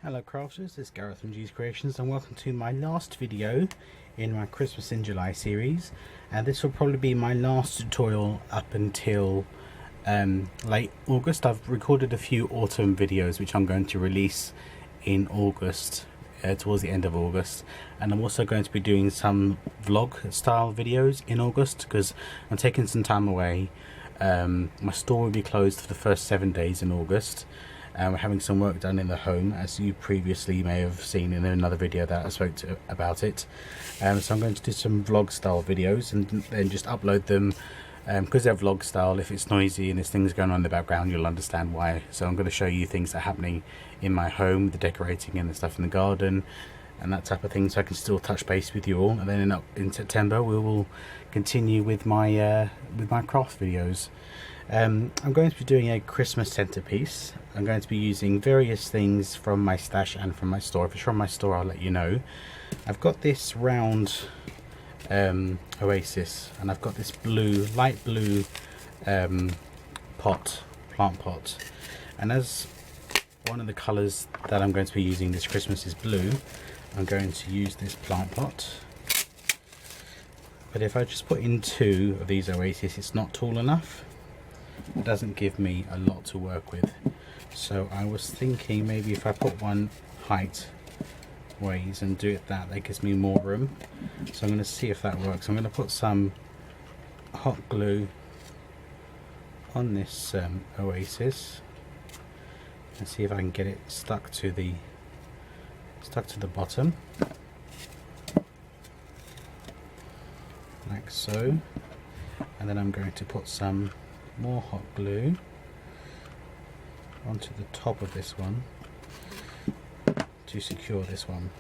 Hello crafters, it's Gareth from G's Creations and welcome to my last video in my Christmas in July series, and this will probably be my last tutorial up until late August. I've recorded a few autumn videos which I'm going to release in August, towards the end of August, and I'm also going to be doing some vlog style videos in August because I'm taking some time away. My store will be closed for the first 7 days in August. We're having some work done in the home, as you previously may have seen in another video that I spoke about it. So I'm going to do some vlog style videos and then just upload them, because they're vlog style. If it's noisy and there's things going on in the background, you'll understand why. So I'm going to show you things that are happening in my home, the decorating and the stuff in the garden and that type of thing, so I can still touch base with you all. And then in September we will continue with my craft videos. I'm going to be doing a Christmas centerpiece. I'm going to be using various things from my stash and from my store. If it's from my store, I'll let you know. I've got this round oasis, and I've got this blue, light blue plant pot, and as one of the colours that I'm going to be using this Christmas is blue, I'm going to use this plant pot. But if I just put in 2 of these oasis, it's not tall enough. It doesn't give me a lot to work with, so I was thinking maybe if I put one height ways and do it that gives me more room. So I'm going to see if that works. I'm going to put some hot glue on this oasis and see if I can get it stuck to the bottom, like so. And then I'm going to put some more hot glue onto the top of this one to secure this one.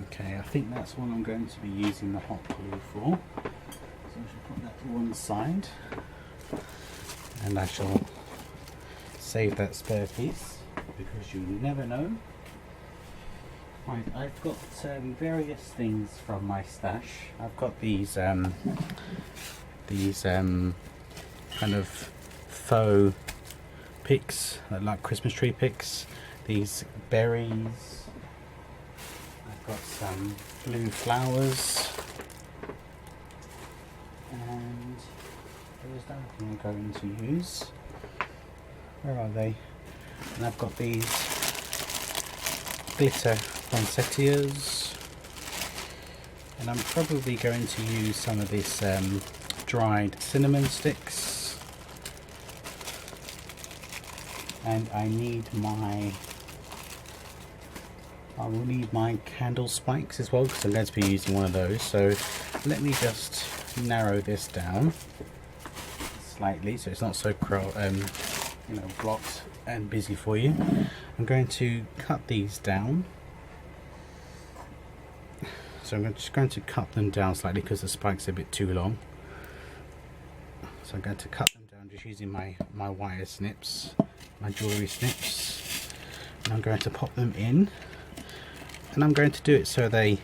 Okay, I think that's what I'm going to be using the hot glue for. So I shall put that to one side and I shall save that spare piece because you never know. Right, I've got various things from my stash. I've got these kind of faux picks, like Christmas tree picks. These berries. I've got some blue flowers, and there's another thing I'm going to use. Where are they? And I've got these glitter poinsettias, and I'm probably going to use some of this dried cinnamon sticks, and I will need my candle spikes as well, because I'm going to be using one of those. So let me just narrow this down slightly so it's not so blocked and busy for you. I'm going to cut these down. So I'm just going to cut them down slightly because the spike's are a bit too long. So I'm going to cut them down just using my wire snips, my jewellery snips. And I'm going to pop them in. And I'm going to do it so they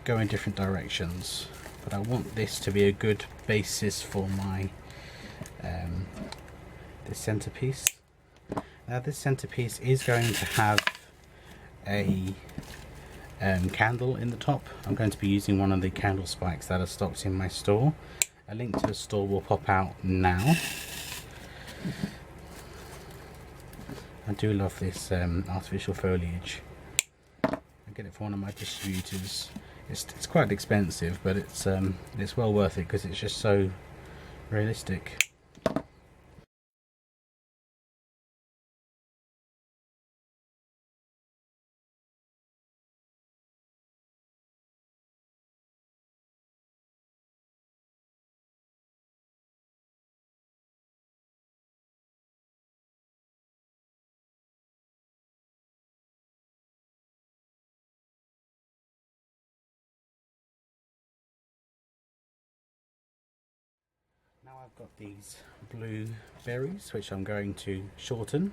go in different directions. But I want this to be a good basis for my this centerpiece. Now this centerpiece is going to have a candle in the top. I'm going to be using one of the candle spikes that are stocked in my store. A link to the store will pop out now. I do love this artificial foliage. I get it from one of my distributors. It's quite expensive, but it's well worth it because it's just so realistic. Now I've got these blue berries which I'm going to shorten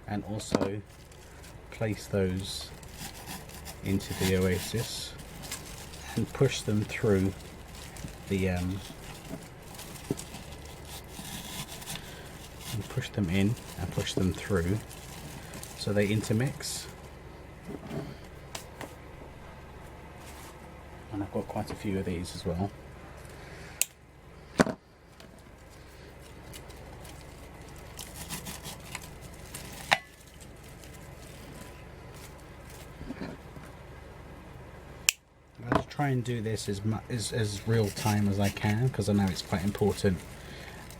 and also place those into the oasis and push them through the push them in and push them through so they intermix. And I've got quite a few of these as well. I'll try and do this as real time as I can, because I know it's quite important,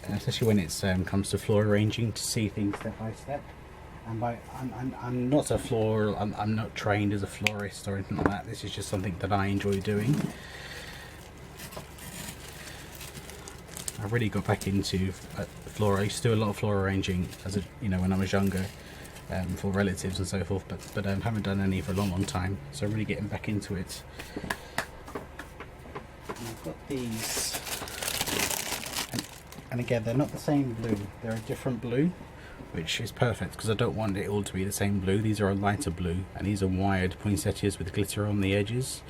especially when it comes to floral arranging, to see things step by step. And I'm not a floral, I'm not trained as a florist or anything like that. This is just something that I enjoy doing. I really got back into floral. I used to do a lot of floral arranging as a, when I was younger, for relatives and so forth, but haven't done any for a long time, so really getting back into it. And I've got these, and again, they're not the same blue, they're a different blue, which is perfect because I don't want it all to be the same blue. These are a lighter blue, and these are wired poinsettias with glitter on the edges.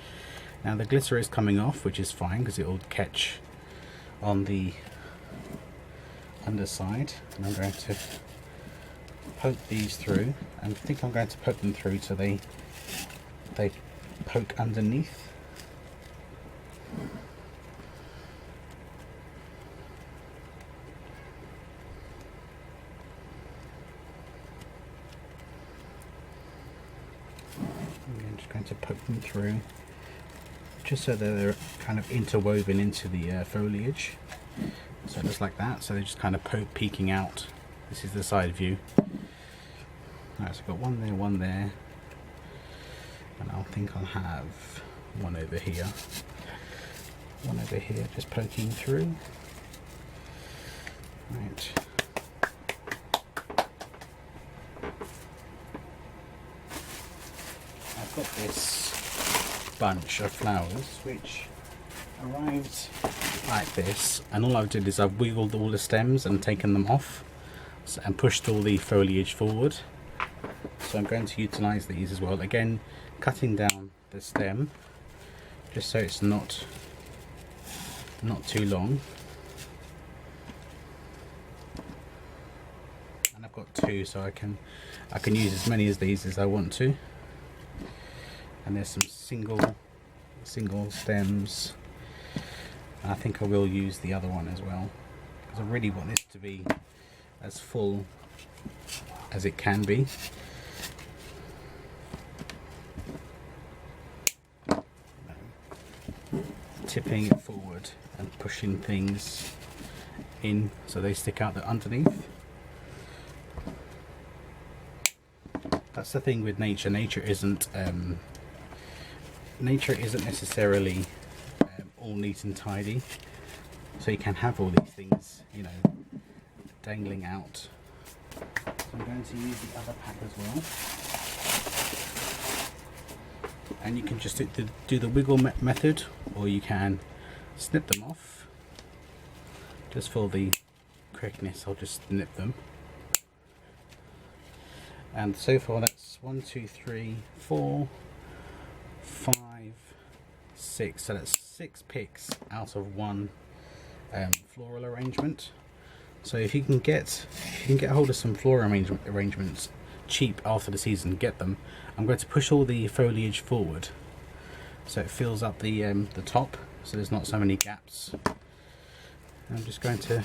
Now the glitter is coming off, which is fine because it will catch on the underside, and I'm going to poke these through, and I think I'm going to poke them through so they poke underneath. I'm just going to poke them through just so that they're kind of interwoven into the foliage. So just like that, so they're just kind of peeking out. This is the side view. Alright, so I've got one there, and I think I'll have one over here, just poking through. Right. I've got this bunch of flowers which arrived like this, and all I've did is I've wiggled all the stems and taken them off and pushed all the foliage forward. So I'm going to utilise these as well, again cutting down the stem just so it's not too long. And I've got two, so I can use as many of these as I want to. And there's some single stems. I think I will use the other one as well, because I really want this to be as full as it can be. Tipping it forward and pushing things in so they stick out underneath. That's the thing with nature. Nature isn't necessarily all neat and tidy, so you can have all these things, dangling out. So I'm going to use the other pack as well, and you can just do the wiggle method, or you can snip them off. Just for the correctness, I'll just snip them. And so far that's 1, 2, 3, 4, 5, 6. So that's 6 picks out of one floral arrangement. So if you can get hold of some floral arrangements cheap after the season, get them. I'm going to push all the foliage forward so it fills up the top, so there's not so many gaps. I'm just going to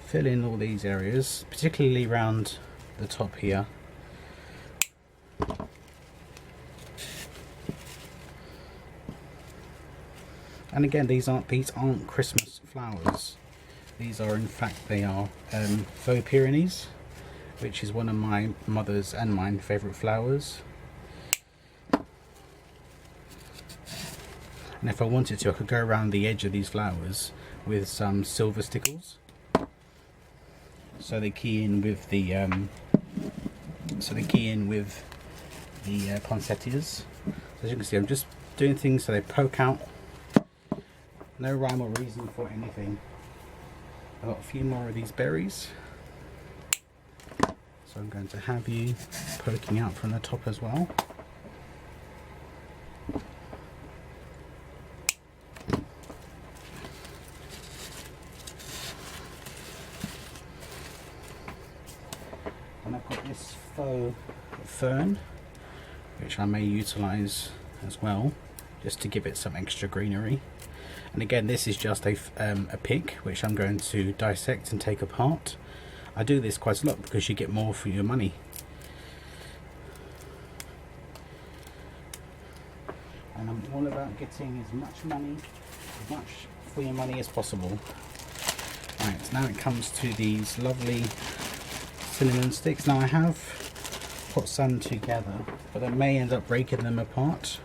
fill in all these areas, particularly around the top here. And again, these aren't Christmas flowers. These are, in fact, they are faux peonies, which is one of my mother's and mine favourite flowers. And if I wanted to, I could go around the edge of these flowers with some silver stickles, so they key in with the poinsettias. So as you can see, I'm just doing things so they poke out. No rhyme or reason for anything. I've got a few more of these berries, so I'm going to have you poking out from the top as well. this faux fern, which I may utilise as well, just to give it some extra greenery. And again, this is just a pick which I'm going to dissect and take apart. I do this quite a lot because you get more for your money. And I'm all about getting as much for your money as possible. Right, so now it comes to these lovely cinnamon sticks. Now I have put some together, but I may end up breaking them apart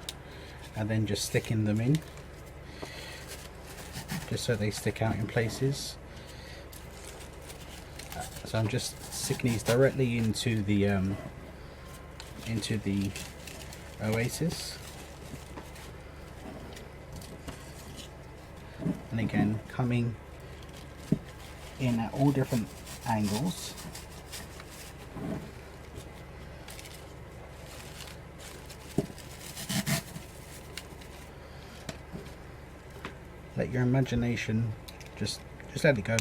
and then just sticking them in, just so they stick out in places. So I'm just sticking these directly into the oasis, and again coming in at all different angles. Let your imagination just let it go.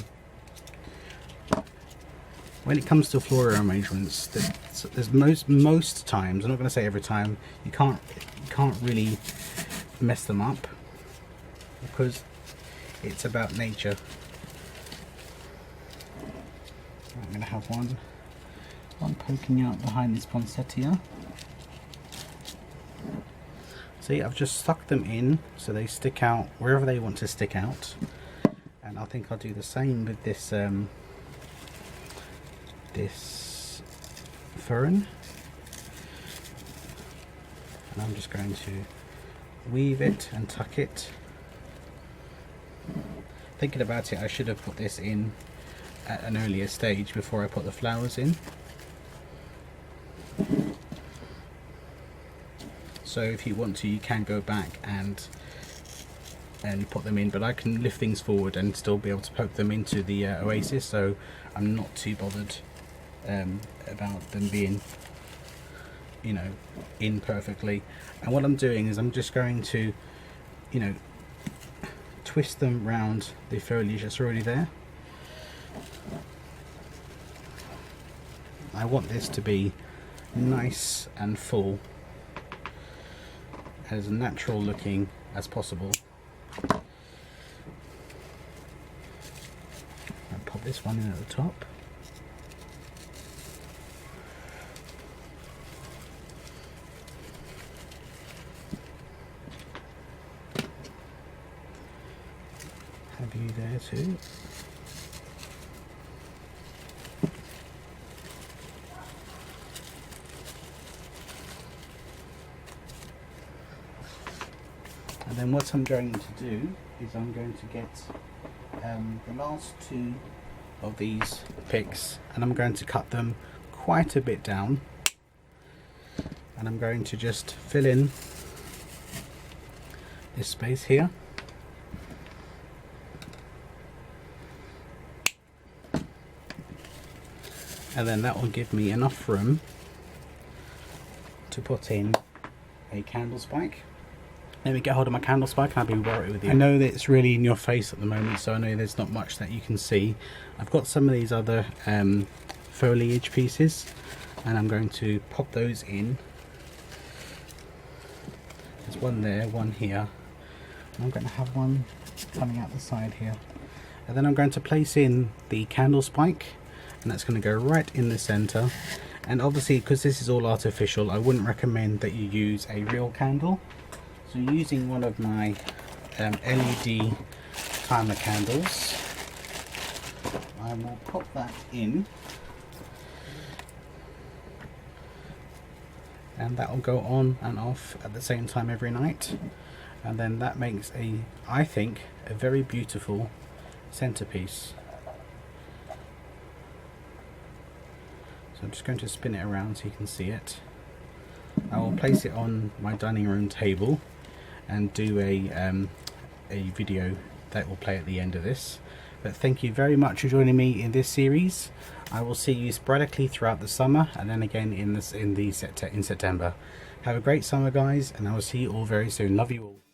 When it comes to floral arrangements, there's most times, I'm not going to say every time, you can't really mess them up because it's about nature. I'm going to have one poking out behind this poinsettia. See, I've just stuck them in so they stick out wherever they want to stick out, and I think I'll do the same with this this fern. And I'm just going to weave it and tuck it. Thinking about it, I should have put this in at an earlier stage before I put the flowers in. So if you want to, you can go back and put them in, but I can lift things forward and still be able to poke them into the oasis, so I'm not too bothered about them being, you know, in perfectly. And what I'm doing is I'm just going to, you know, twist them round the foliage that's already there. I want this to be nice and full, as natural looking as possible. I'll pop this one in at the top. Have you there too? And then what I'm going to do is I'm going to get the last two of these picks, and I'm going to cut them quite a bit down, and I'm going to just fill in this space here. And then that will give me enough room to put in a candle spike. Let me get hold of my candle spike and I'll be right with you. I know that it's really in your face at the moment, so I know there's not much that you can see. I've got some of these other foliage pieces, and I'm going to pop those in. There's one there, one here, and I'm going to have one coming out the side here. And then I'm going to place in the candle spike, and that's going to go right in the center. And obviously, because this is all artificial, I wouldn't recommend that you use a real candle. So using one of my LED timer candles, I will pop that in, and that will go on and off at the same time every night, and then that makes I think a very beautiful centerpiece. So I'm just going to spin it around so you can see it. I will place it on my dining room table and do a video that will play at the end of this. But thank you very much for joining me in this series. I will see you sporadically throughout the summer, and then again in September. Have a great summer, guys, and I will see you all very soon. Love you all.